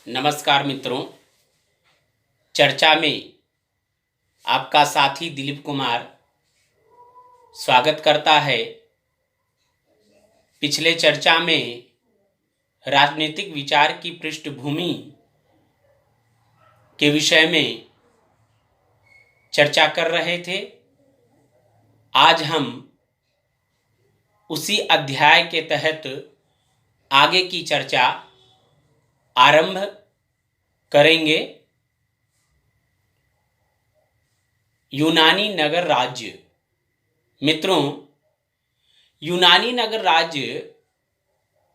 नमस्कार मित्रों। चर्चा में आपका साथी दिलीप कुमार स्वागत करता है। पिछले चर्चा में राजनीतिक विचार की पृष्ठभूमि के विषय में चर्चा कर रहे थे। आज हम उसी अध्याय के तहत आगे की चर्चा आरंभ करेंगे। यूनानी नगर राज्य। मित्रों, यूनानी नगर राज्य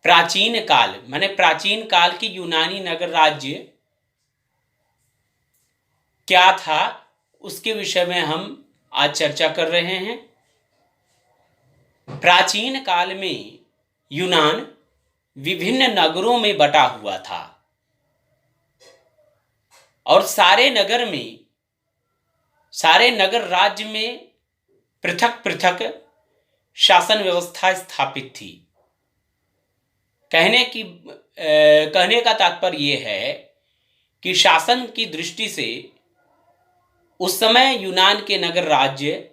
प्राचीन काल की यूनानी नगर राज्य क्या था, उसके विषय में हम आज चर्चा कर रहे हैं। प्राचीन काल में यूनान विभिन्न नगरों में बटा हुआ था और सारे नगर राज्य में पृथक पृथक शासन व्यवस्था स्थापित थी। कहने का तात्पर्य यह है कि शासन की दृष्टि से उस समय यूनान के नगर राज्य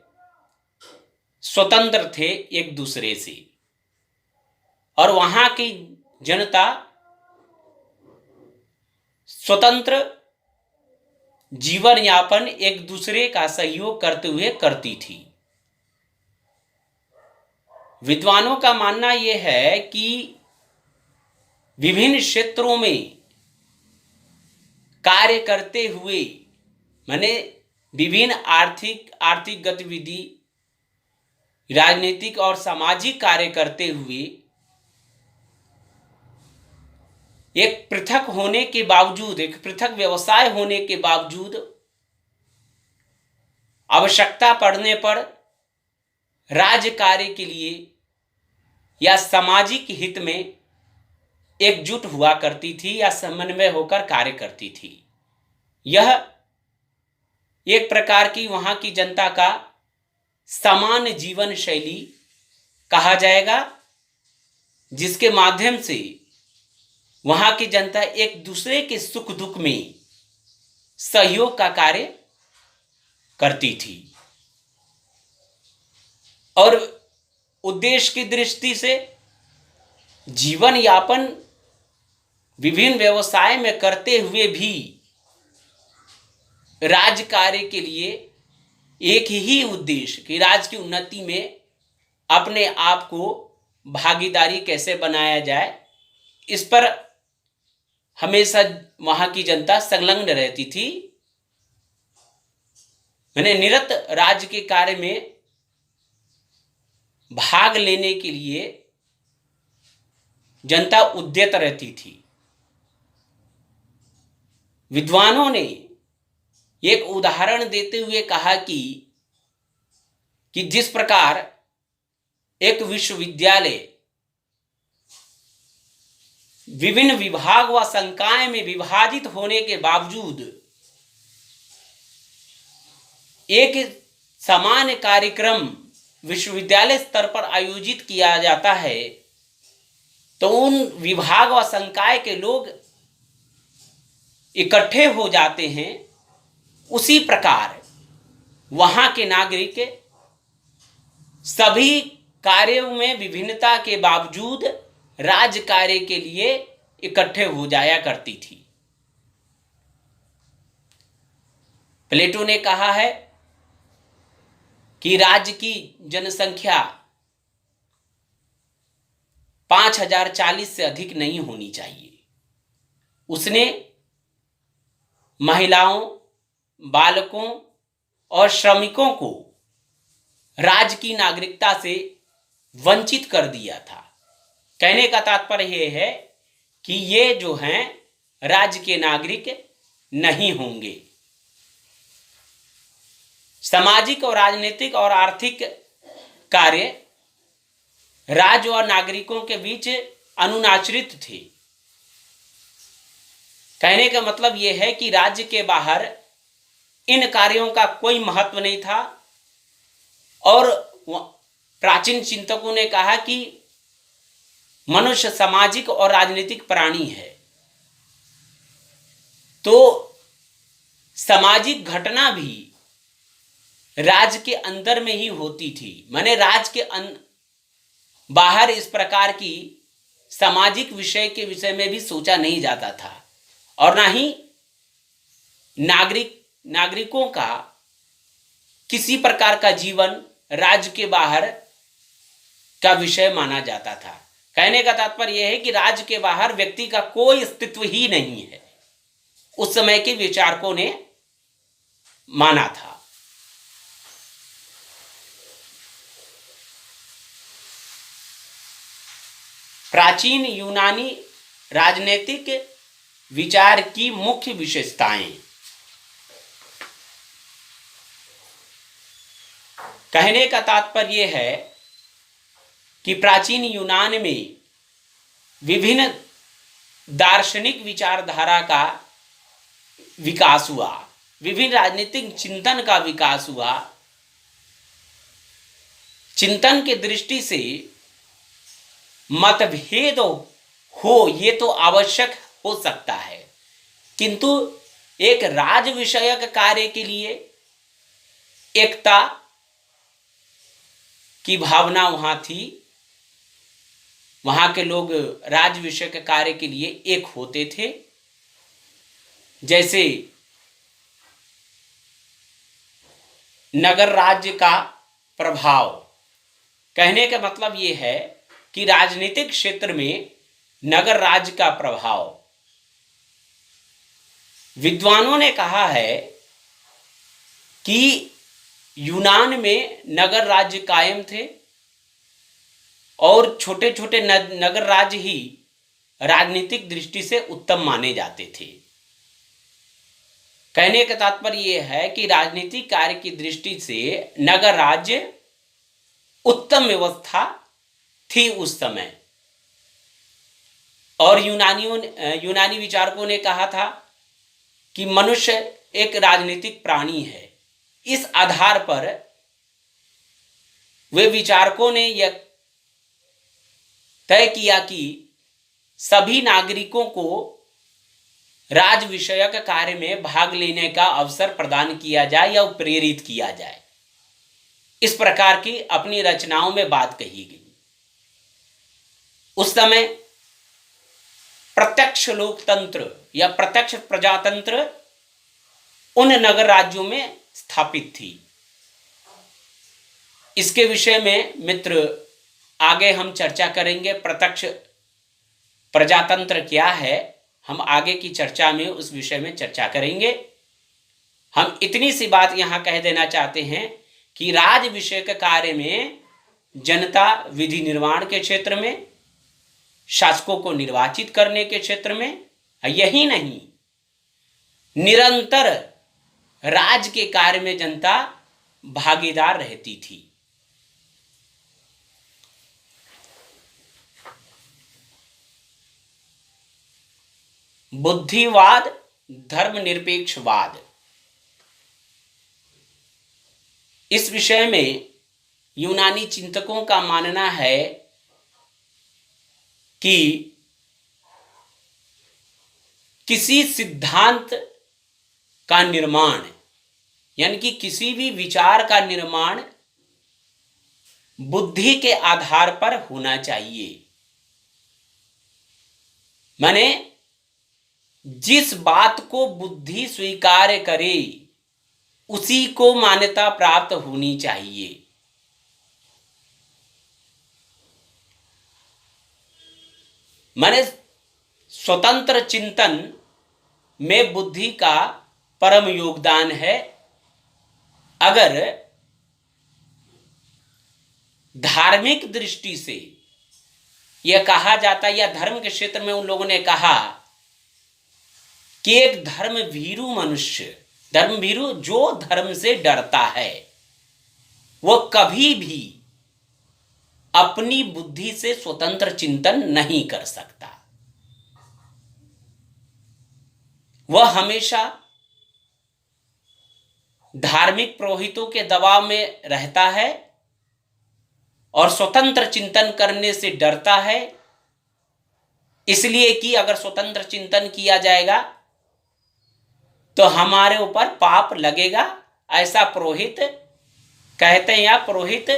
स्वतंत्र थे एक दूसरे से, और वहां की जनता स्वतंत्र जीवन यापन एक दूसरे का सहयोग करते हुए करती थी। विद्वानों का मानना यह है कि विभिन्न क्षेत्रों में कार्य करते हुए, विभिन्न आर्थिक गतिविधि, राजनीतिक और सामाजिक कार्य करते हुए एक पृथक व्यवसाय होने के बावजूद आवश्यकता पड़ने पर राज्य कार्य के लिए या सामाजिक हित में एकजुट हुआ करती थी या समन्वय होकर कार्य करती थी। यह एक प्रकार की वहां की जनता का समान जीवन शैली कहा जाएगा, जिसके माध्यम से वहां की जनता एक दूसरे के सुख दुख में सहयोग का कार्य करती थी और उद्देश्य की दृष्टि से जीवन यापन विभिन्न व्यवसाय में करते हुए भी राज्य कार्य के लिए एक ही उद्देश्य कि राज्य की उन्नति में अपने आप को भागीदारी कैसे बनाया जाए, इस पर हमेशा वहां की जनता संलग्न रहती थी। निरत राज्य के कार्य में भाग लेने के लिए जनता उद्यत रहती थी। विद्वानों ने एक उदाहरण देते हुए कहा कि जिस प्रकार एक विश्वविद्यालय विभिन्न विभाग व संकाय में विभाजित होने के बावजूद एक समान कार्यक्रम विश्वविद्यालय स्तर पर आयोजित किया जाता है, तो उन विभाग व संकाय के लोग इकट्ठे हो जाते हैं। उसी प्रकार वहां के नागरिक सभी कार्यों में विभिन्नता के बावजूद राज्य कार्य के लिए इकट्ठे हो जाया करती थी। प्लेटो ने कहा है कि राज्य की जनसंख्या 5040 से अधिक नहीं होनी चाहिए। उसने महिलाओं, बालकों और श्रमिकों को राज्य की नागरिकता से वंचित कर दिया था। कहने का तात्पर्य यह है कि ये जो हैं राज्य के नागरिक नहीं होंगे। सामाजिक और राजनीतिक और आर्थिक कार्य राज्य और नागरिकों के बीच अनुनाचरित थे। कहने का मतलब यह है कि राज्य के बाहर इन कार्यों का कोई महत्व नहीं था, और प्राचीन चिंतकों ने कहा कि मनुष्य सामाजिक और राजनीतिक प्राणी है। तो सामाजिक घटना भी राज्य के अंदर में ही होती थी। माने राज्य के बाहर इस प्रकार की सामाजिक विषय के विषय में भी सोचा नहीं जाता था, और ना ही नागरिकों का किसी प्रकार का जीवन राज्य के बाहर का विषय माना जाता था। कहने का तात्पर्य यह है कि राज्य के बाहर व्यक्ति का कोई अस्तित्व ही नहीं है, उस समय के विचारकों ने माना था। प्राचीन यूनानी राजनीतिक विचार की मुख्य विशेषताएं। कहने का तात्पर्य है कि प्राचीन यूनान में विभिन्न दार्शनिक विचारधारा का विकास हुआ, विभिन्न राजनीतिक चिंतन का विकास हुआ। चिंतन के दृष्टि से मतभेद हो ये तो आवश्यक हो सकता है, किंतु एक राज विषयक कार्य के लिए एकता की भावना वहां थी। वहां के लोग राज विषयक कार्य के लिए एक होते थे। जैसे नगर राज्य का प्रभाव, कहने का मतलब ये है कि राजनीतिक क्षेत्र में नगर राज्य का प्रभाव। विद्वानों ने कहा है कि यूनान में नगर राज्य कायम थे और छोटे छोटे नगर राज्य ही राजनीतिक दृष्टि से उत्तम माने जाते थे। कहने का तात्पर्य यह है कि राजनीतिक कार्य की दृष्टि से नगर राज्य उत्तम व्यवस्था थी उस समय। और यूनानी विचारकों ने कहा था कि मनुष्य एक राजनीतिक प्राणी है। इस आधार पर वे विचारकों ने यह तय किया कि सभी नागरिकों को राज विषयक कार्य में भाग लेने का अवसर प्रदान किया जाए या प्रेरित किया जाए। इस प्रकार की अपनी रचनाओं में बात कही गई। उस समय प्रत्यक्ष लोकतंत्र या प्रत्यक्ष प्रजातंत्र उन नगर राज्यों में स्थापित थी। इसके विषय में मित्र आगे हम चर्चा करेंगे। प्रत्यक्ष प्रजातंत्र क्या है, हम आगे की चर्चा में उस विषय में चर्चा करेंगे। हम इतनी सी बात यहां कह देना चाहते हैं कि राज विषयक कार्य में जनता विधि निर्माण के क्षेत्र में, शासकों को निर्वाचित करने के क्षेत्र में, यही नहीं निरंतर राज के कार्य में जनता भागीदार रहती थी। बुद्धिवाद, धर्मनिरपेक्षवाद, इस विषय में यूनानी चिंतकों का मानना है कि किसी सिद्धांत का निर्माण, यानी कि किसी भी विचार का निर्माण बुद्धि के आधार पर होना चाहिए। माने जिस बात को बुद्धि स्वीकार करे उसी को मान्यता प्राप्त होनी चाहिए। माने स्वतंत्र चिंतन में बुद्धि का परम योगदान है। अगर धार्मिक दृष्टि से यह कहा जाता, या धर्म के क्षेत्र में उन लोगों ने कहा कि एक धर्मभीरू मनुष्य, धर्मभीरू जो धर्म से डरता है, वो कभी भी अपनी बुद्धि से स्वतंत्र चिंतन नहीं कर सकता। वह हमेशा धार्मिक पुरोहितों के दबाव में रहता है और स्वतंत्र चिंतन करने से डरता है, इसलिए कि अगर स्वतंत्र चिंतन किया जाएगा तो हमारे ऊपर पाप लगेगा, ऐसा पुरोहित कहते हैं। या पुरोहित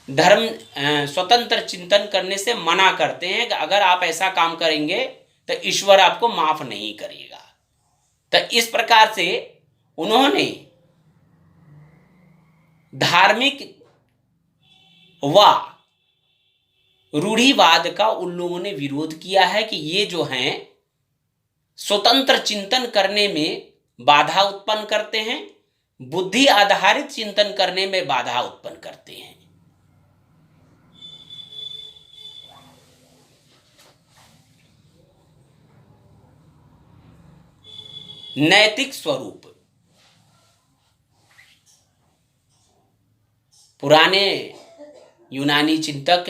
धर्म स्वतंत्र चिंतन करने से मना करते हैं कि अगर आप ऐसा काम करेंगे तो ईश्वर आपको माफ नहीं करेगा। तो इस प्रकार से उन्होंने धार्मिक व रूढ़िवाद का उन लोगों ने विरोध किया है कि ये जो हैं स्वतंत्र चिंतन करने में बाधा उत्पन्न करते हैं, बुद्धि आधारित चिंतन करने में बाधा उत्पन्न करते हैं। नैतिक स्वरूप। पुराने यूनानी चिंतक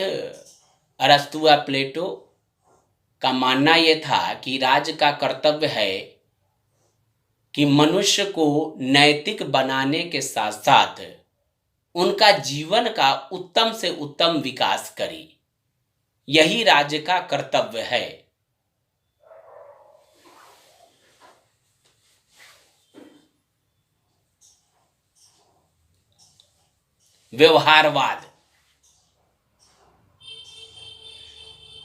अरस्तु व प्लेटो का मानना यह था कि राज्य का कर्तव्य है कि मनुष्य को नैतिक बनाने के साथ साथ उनका जीवन का उत्तम से उत्तम विकास करे, यही राज्य का कर्तव्य है। व्यवहारवाद।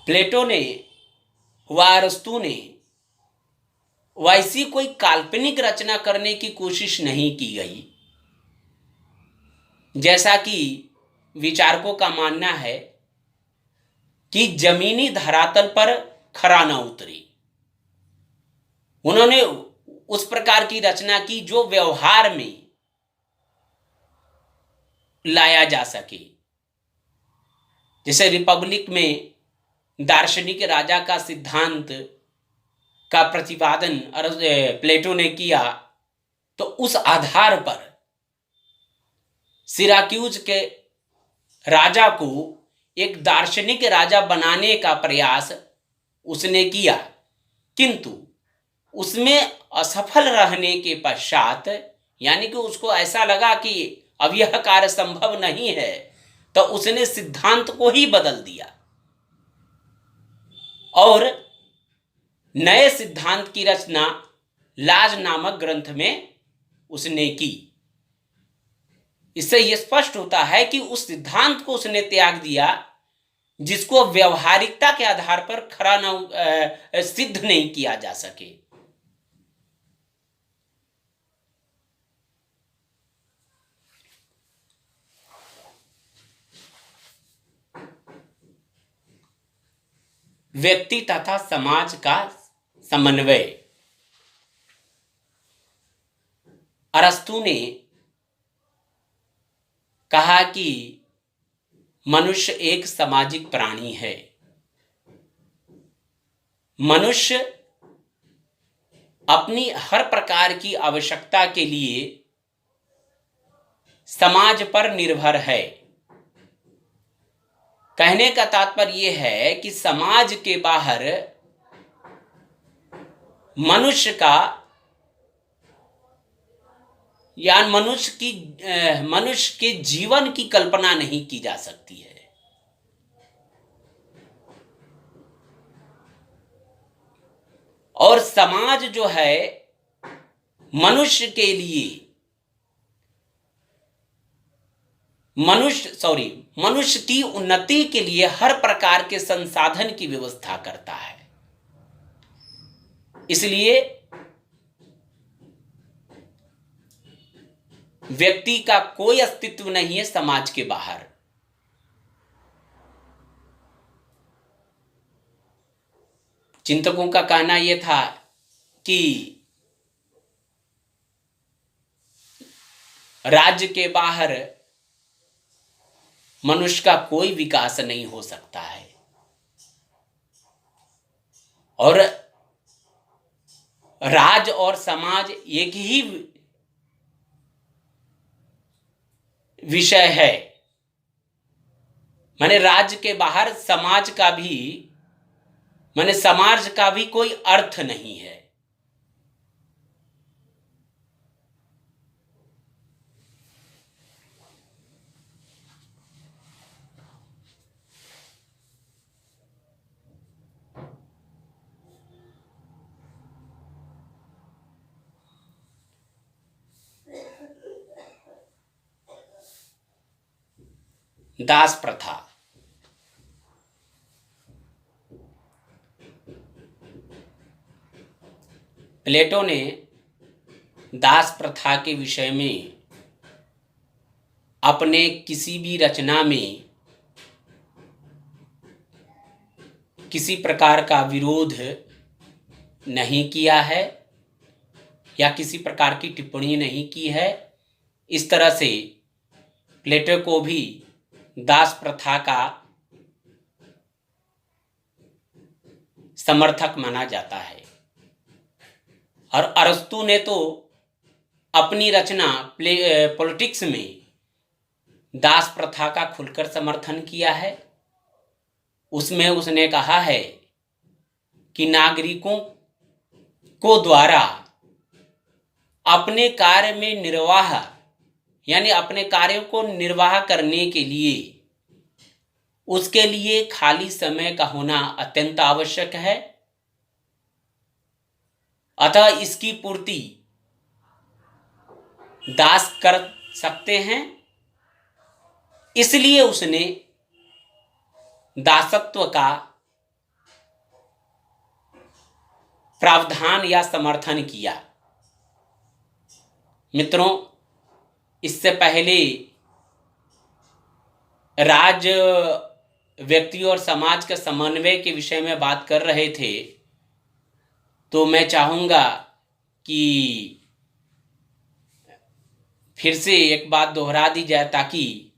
प्लेटो ने व अरस्तु ने वैसी कोई काल्पनिक रचना करने की कोशिश नहीं की गई, जैसा कि विचारकों का मानना है कि जमीनी धरातल पर खरा न उतरी। उन्होंने उस प्रकार की रचना की जो व्यवहार में लाया जा सके। जैसे रिपब्लिक में दार्शनिक राजा का सिद्धांत का प्रतिपादन प्लेटो ने किया, तो उस आधार पर सिराक्यूज के राजा को एक दार्शनिक राजा बनाने का प्रयास उसने किया, किंतु उसमें असफल रहने के पश्चात, यानी कि उसको ऐसा लगा कि अब यह कार्य संभव नहीं है, तो उसने सिद्धांत को ही बदल दिया और नए सिद्धांत की रचना लाज नामक ग्रंथ में उसने की। इससे यह स्पष्ट होता है कि उस सिद्धांत को उसने त्याग दिया जिसको व्यवहारिकता के आधार पर खरा न सिद्ध नहीं किया जा सके। व्यक्ति तथा समाज का समन्वय। अरस्तु ने कहा कि मनुष्य एक सामाजिक प्राणी है। मनुष्य अपनी हर प्रकार की आवश्यकता के लिए समाज पर निर्भर है। कहने का तात्पर्य यह है कि समाज के बाहर मनुष्य का या मनुष्य के जीवन की कल्पना नहीं की जा सकती है। और समाज जो है मनुष्य के लिए मनुष्य की उन्नति के लिए हर प्रकार के संसाधन की व्यवस्था करता है। इसलिए व्यक्ति का कोई अस्तित्व नहीं है समाज के बाहर। चिंतकों का कहना यह था कि राज्य के बाहर मनुष्य का कोई विकास नहीं हो सकता है और राज और समाज एक ही विषय है। माने राज्य के बाहर समाज का भी कोई अर्थ नहीं है। दास प्रथा। प्लेटो ने दास प्रथा के विषय में अपने किसी भी रचना में किसी प्रकार का विरोध नहीं किया है या किसी प्रकार की टिप्पणी नहीं की है। इस तरह से प्लेटो को भी दास प्रथा का समर्थक माना जाता है। और अरस्तु ने तो अपनी रचना पॉलिटिक्स में दास प्रथा का खुलकर समर्थन किया है। उसमें उसने कहा है कि नागरिकों को द्वारा अपने कार्य में निर्वाह यानी अपने कार्यों को निर्वाह करने के लिए उसके लिए खाली समय का होना अत्यंत आवश्यक है। अतः इसकी पूर्ति दास कर सकते हैं। इसलिए उसने दासत्व का प्रावधान या समर्थन किया। मित्रों, इससे पहले राज व्यक्ति और समाज के समन्वय के विषय में बात कर रहे थे, तो मैं चाहूँगा कि फिर से एक बात दोहरा दी जाए ताकि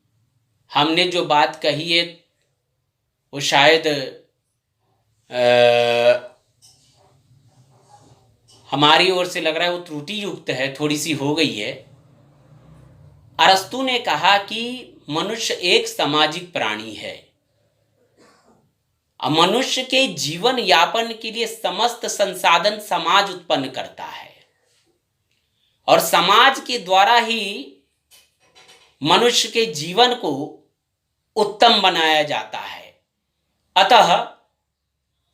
हमने जो बात कही है वो शायद हमारी ओर से लग रहा है वो त्रुटि युक्त है, थोड़ी सी हो गई है। अरस्तु ने कहा कि मनुष्य एक सामाजिक प्राणी है। मनुष्य के जीवन यापन के लिए समस्त संसाधन समाज उत्पन्न करता है और समाज के द्वारा ही मनुष्य के जीवन को उत्तम बनाया जाता है। अतः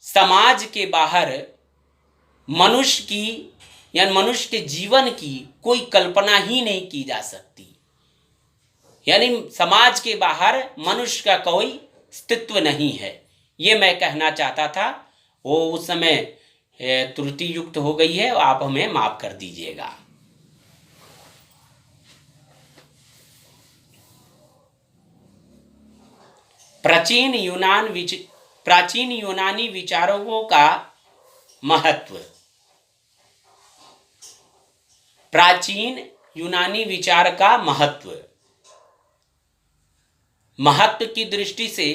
समाज के बाहर मनुष्य की या मनुष्य के जीवन की कोई कल्पना ही नहीं की जा सकती। यानी समाज के बाहर मनुष्य का कोई अस्तित्व नहीं है, ये मैं कहना चाहता था। वो उस समय त्रुटि युक्त हो गई है, आप हमें माफ कर दीजिएगा। प्राचीन यूनानी विचारों का महत्व। प्राचीन यूनानी विचार का महत्व की दृष्टि से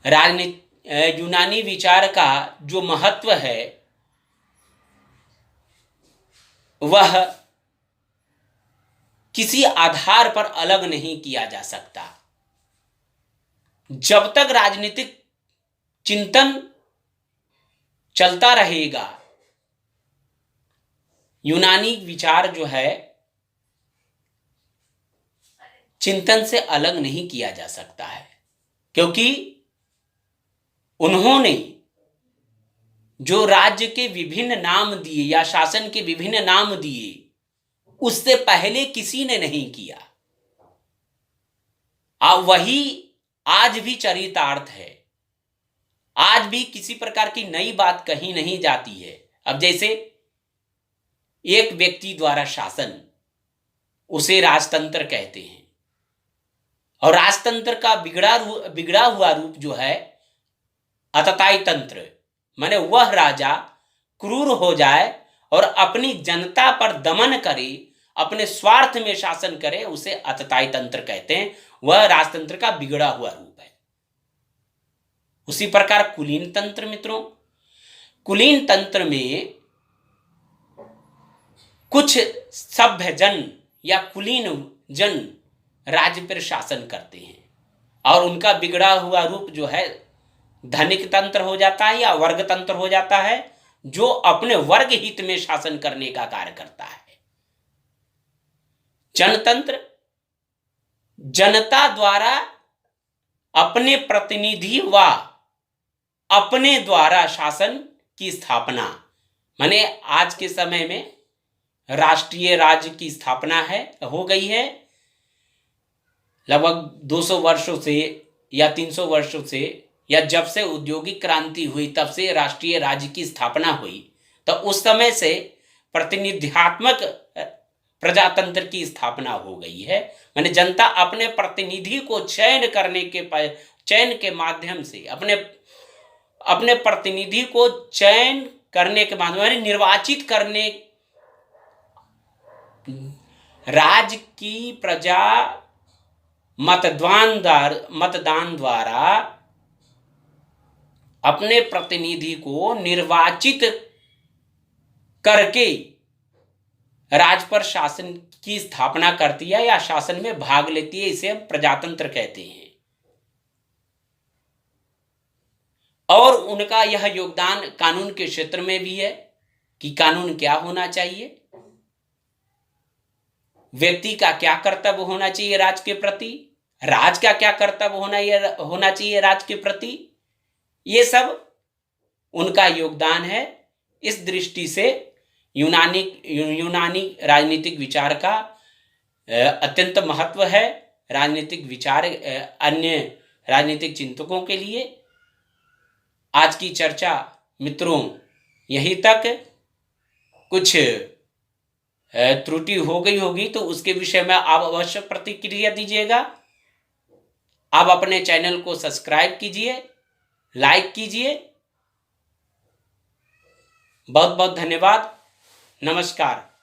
यूनानी विचार का जो महत्व है वह किसी आधार पर अलग नहीं किया जा सकता। जब तक राजनीतिक चिंतन चलता रहेगा, यूनानी विचार जो है चिंतन से अलग नहीं किया जा सकता है, क्योंकि उन्होंने जो राज्य के विभिन्न नाम दिए या शासन के विभिन्न नाम दिए उससे पहले किसी ने नहीं किया। वही आज भी चरितार्थ है। आज भी किसी प्रकार की नई बात कही नहीं जाती है। अब जैसे एक व्यक्ति द्वारा शासन, उसे राजतंत्र कहते हैं, और राजतंत्र का बिगड़ा हुआ रूप जो है अतताई तंत्र, माने वह राजा क्रूर हो जाए और अपनी जनता पर दमन करे, अपने स्वार्थ में शासन करे, उसे अतताई तंत्र कहते हैं। वह राजतंत्र का बिगड़ा हुआ रूप है। उसी प्रकार कुलीन तंत्र, मित्रों, कुलीन तंत्र में कुछ सभ्य जन या कुलीन जन राज्य पर शासन करते हैं और उनका बिगड़ा हुआ रूप जो है धनिक तंत्र हो जाता है या वर्ग तंत्र हो जाता है, जो अपने वर्ग हित में शासन करने का कार्य करता है। जनतंत्र, जनता द्वारा अपने प्रतिनिधि व अपने द्वारा शासन की स्थापना, माने आज के समय में राष्ट्रीय राज्य की स्थापना हो गई है। लगभग 200 वर्षों से या 300 वर्षों से, या जब से औद्योगिक क्रांति हुई तब से राष्ट्रीय राज्य की स्थापना हुई, तो उस समय से प्रतिनिधित्वात्मक प्रजातंत्र की स्थापना हो गई है। माने जनता अपने प्रतिनिधि को चयन के माध्यम से अपने प्रतिनिधि को चयन करने के माध्यम, यानी निर्वाचित करने, राज्य की प्रजा मतदान द्वारा अपने प्रतिनिधि को निर्वाचित करके राज पर शासन की स्थापना करती है या शासन में भाग लेती है। इसे हम प्रजातंत्र कहते हैं। और उनका यह योगदान कानून के क्षेत्र में भी है कि कानून क्या होना चाहिए, व्यक्ति का क्या कर्तव्य होना चाहिए राज के प्रति, राज का क्या कर्तव्य होना चाहिए राज के प्रति, ये सब उनका योगदान है। इस दृष्टि से यूनानी राजनीतिक विचार का अत्यंत महत्व है। राजनीतिक विचार अन्य राजनीतिक चिंतकों के लिए। आज की चर्चा मित्रों यहीं तक। कुछ त्रुटि हो गई होगी तो उसके विषय में आप अवश्य प्रतिक्रिया दीजिएगा। आप अपने चैनल को सब्सक्राइब कीजिए, लाइक कीजिए। बहुत बहुत धन्यवाद। नमस्कार।